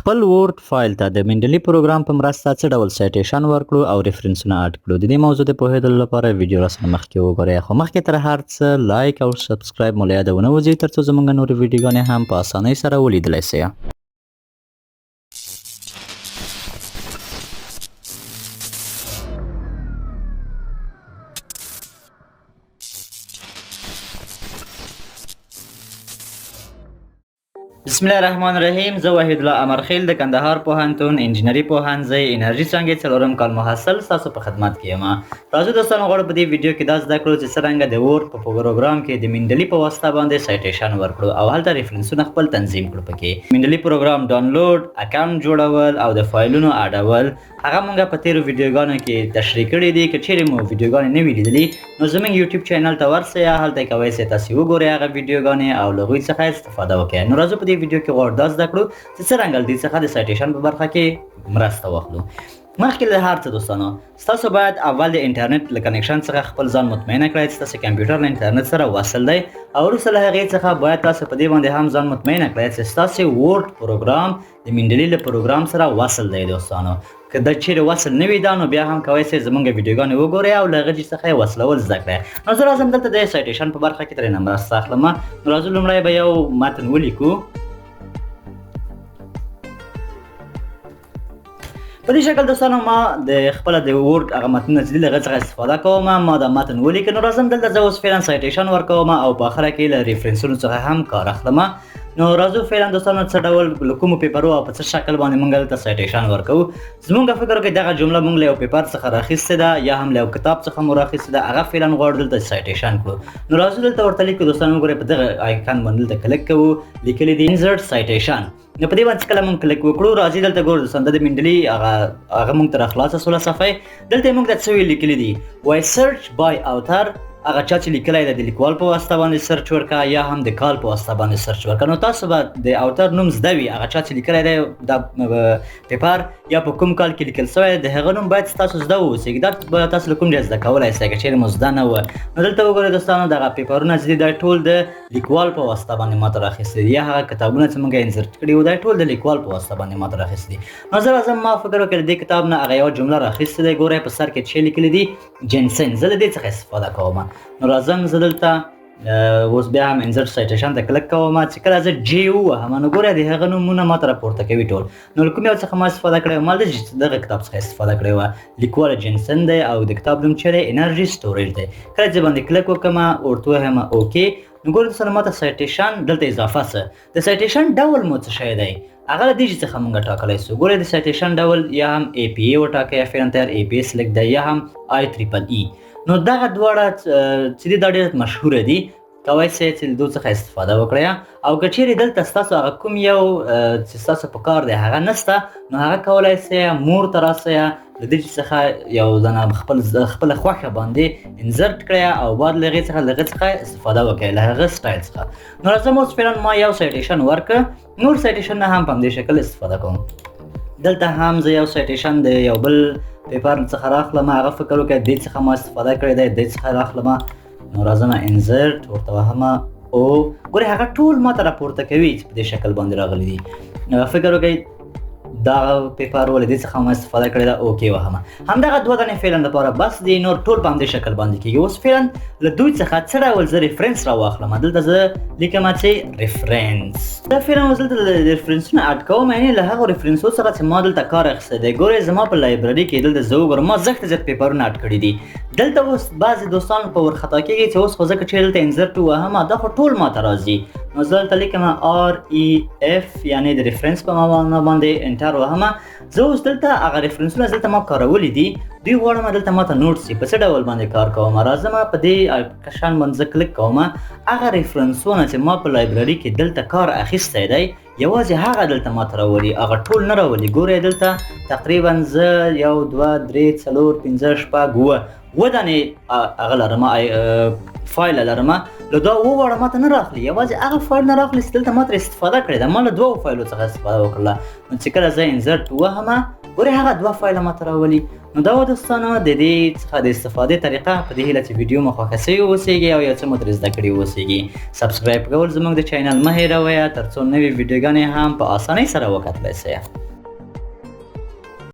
خپل ورډ فایل ته د منډلي پروګرام په مرسته څه ډول سایټیشن ورکړو او ریفرنسونه اډ کړو. د دې موضوع د پوهېدلو لپاره ویډیو راسره مخکې وګورئ. خو مخکې تر هر څه لایک او سبسکرایب مو له یاده ونه وځي ترڅو زموږ نورې ویډیوګانې هم په اسانۍ سره ولیدلی سئ. بسم الله الرحمن الرحیم. زه وحید الله امرخیل د کندهار پوهنتون انجینري پوهنځی انرژي څانګې څلورم کال محصل ستاسو په خدمت کې یم. راځو دوستانو غواړو په دې ویډیو کې دا زده کړو چې څرنګه د ورډ په پروګرام کې د منډلي په واسطه باندې سایټیشن ورکړو او هلته ریفرنسونه خپل تنظیم کړو. پکې منډلي پروګرام ډاونلوډ، اکاونټ جوړول او د فایلونو اډول هغه مونږ په تیرو ویډیوګانو کې تشریح کړي دي. که چیرې مو ویډیوګانې نه وي لیدلي نو زموږ یوټیوب چینل ته ورسئ، هلته کولی سئ تاسې وګورئ هغه ویډیوګانې او له هغوی څخه استفاده وکړئ. نو راځو په دې ویډیو کې غواړو دا زده کړو چې څرنګه له دې څخه د سایټیشن په برخه کې مرسته واخلو. مخکې له هر څه دوستانو ستاسو باید اول د انټرنیټ له کنیکشن څخه خپل ځان مطمئنه کړئ چې ستاسو کمپیوټر له انټرنیټ سره وصل دی او وروسته له هغې څخه باید تاسو په دې باندې هم ځان مطمئنه کړئ چې ستاسو ورډ پروګرام د منډلي له پروګرام سره وصل دی. دوستانو که دا چیرې وصل نه وي دا نو بیا هم کولی سئ زموږ ویډیوګانې وګورئ او له هغه څخه یې وصلول زده کړئ. نو زه راځم دلته د سایټیشن په برخه کې ترېنه مرسته اخلم. نو راځو لومړی به یو متن ولیکو. په دې شکل دوستانو ما د خپله د ورډ هغه متنونه چې دي له هغه څخه استفاده کوم. ما دا متن ولیکه. نو راځم دلته زه اوس فعلا سایټیشن ورکوم او په اخره کې له ریفرنسونو څخه هم کار اخلم. نو راځو فعلا دوستانو څه ډول له کومو پیپرو او په څه شکل باندې موږ دلته سایټیشن ورکوو. زموږ فکر وکړئ دغه جمله موږ له یو پیپر څخه راخیستې ده یا هم له یو کتاب څخه مو راخیستې ده، هغه فعلا غواړو دلته سایټیشن کړو. نو راځو دلته ورته لیکو دوستانو وګورئ په دغه آیکن باندې دلته کلیک کوو، لیکلي دي انسرټ سایټیشن. نو په دې باندې کله موږ کلیک وکړو راځي دلته ګورو دوستان د منډلي هغه موږ ته راخلاصه سوله صفحه. دلته موږ ته څه لیکلي دي وای سرچ بای اوتر، هغه چا چې لیکلی دی د لیکوال په واسطه باندې سرچ ورکړه یا هم د کال په واسطه باندې سرچ ورکړه. نو تاسو به د اوتر نوم زده وي، هغه چا چې لیکلی دی دا پیپر یا په کوم کال کې لیکل سوی د هغه نوم باید تاسو زده واوسئ. دا به تاسو له کوم ځای زده کولی سئ که چیرې مو زده نه وه. نو دلته وګورئ دوستانو دغه پیپرونه چې دي دا ټول د لیکوال په واسطه باندې ماته راخیستي دي یا هغه کتابونه چې موږ یې انسرټ کړي وو دا ټول د لیکوال په واسطه باندې ماته راخیستي دي. نو زه راځم ما فکر وکړ د دې کتاب نه هغه یوه جمله راخیستې دی. ګورئ په سر کې چې لیکلي دي جنسن، زه له دې څخه استفاده کوم. نو راځم زه دلته اوس بیا هم انسرټ سایټیشن ته کلیک کوم. چې کله زه جی ووهم نو ګورئ د هغه نومونه ماته راپورته کوي ټول. نو له کوم یو څخه ما استفاده کړې وه؟ ما دغه کتاب څخه استفاده کړې وه. لیکوال جنسن دی او د کتاب نوم چې دی انرژي سټوریج دی. کله چې باندې کلیک وکړم ورته ووایم اوکې. نو ګورئ دوستانو ماته سایټیشن دلته اضافه څه د سایټیشن ډول مو څه شی دی هغه له دې څخه موږ ټاکلی سو. ګورئ د سایټیشن ډول یا هم ای پی ای وټاکئ یا فعلا تیار ای پی ای سلیکټ دی یا هم آی ټریپل ای. نو دغه دواړه چې دي دا ډېر مشهوره دي، کولی سئ چې له دو څخه استفاده وکړئ. او که چیرې دلته ستاسو هغه کوم یو چې ستاسو په کار دی هغه نشته نو هغه کولی سئ مور ته راسئ له دې څخه یو ځانه خپله خوښه باندې انسرټ کړئ او بعد له هغې څخه استفاده وکړئ له هغه سټایل څخه. نو راځم اوس فعلا ما یو سایټیشن ورکړه، نور سایټیشن نه هم په همدې شکل استفاده کوم. دلته هم زه یو سایټیشن د یو بل پیپر څخه راخلم، هغه فکر وکړئ دې څخه ما استفاده کړې دی دې څخه راخلم. نو راځم انسرټ ورته وهم او ګورئ هغه ټول ماته راپورته کوي چې په دې شکل باندې راغلي دي. فکر وکړئ دا پیپر ولې دې څخه ما استفاده کړې ده اوکې وهم. همدغه دوه دانې فعلا لپاره بس دي، نور ټول په همدې شکل باندې کېږي. اوس فعلا له دوی څخه څه ډول زه ریفرنس راواخلم. دلته زه لیکم چې ریفرنس. دا فعلا اوس دلته د ریفرنسونه اډ کوم، یعنې له هغو ریفرنسو سره چې ما دلته کار اخیستی دی. ګورئ زما په لایبرري کې دلته زه وګورم ما زښته زیات پیپرونه اډ کړي دي. دلته اوس بعضې دوستان په ورخطا کېږي چې اوس خو ځکه چې دلته انسرټ ووهم دا خو ټول ماته راځي. نو زه دلته لیکم آر ای اف یعنې د ریفرنس په معنا باندې انټر وهم. زه اوس دلته هغه ریفرنسونه دلته ما کارولی دي، دوی غواړم دلته ماته نوټ سي په څه ډول باندې کار کوم. راځم په دې کشان باندې زه کلیک کوم. هغه ریفرنسونه چې ما په لایبرري کې دلته کار اخیستی دی یوازې هغه دلته ماته راولي، هغه ټول نه راولي. ګورئ دلته تقریبا زه یو دوه درې څلور پنځه شپږ اووه دانې هغه لرم فایل لرم. له دا اووه واړه ماته نه راخلي، یوازې هغه فایل نه راخلي چې دلته ما ترې استفاده کړې ده. ما له دوو فایلو څخه استفاده وکړله. نو چې کله زه انسرټ ووهم ګورې هغه دوه فایله ماته راولي. نو دا و دوستانو د دې څخه د استفادې طریقه په دې هیله چې ویډیو مو خوښه سوې اوسیږي او یو څه مو ترې زده کړي اوسیږي. سبسکرایب کول زموږ د چینل مه هېروئ تر څو نوې ویډیوګانې هم په اسانۍ سره وکتلی سئ.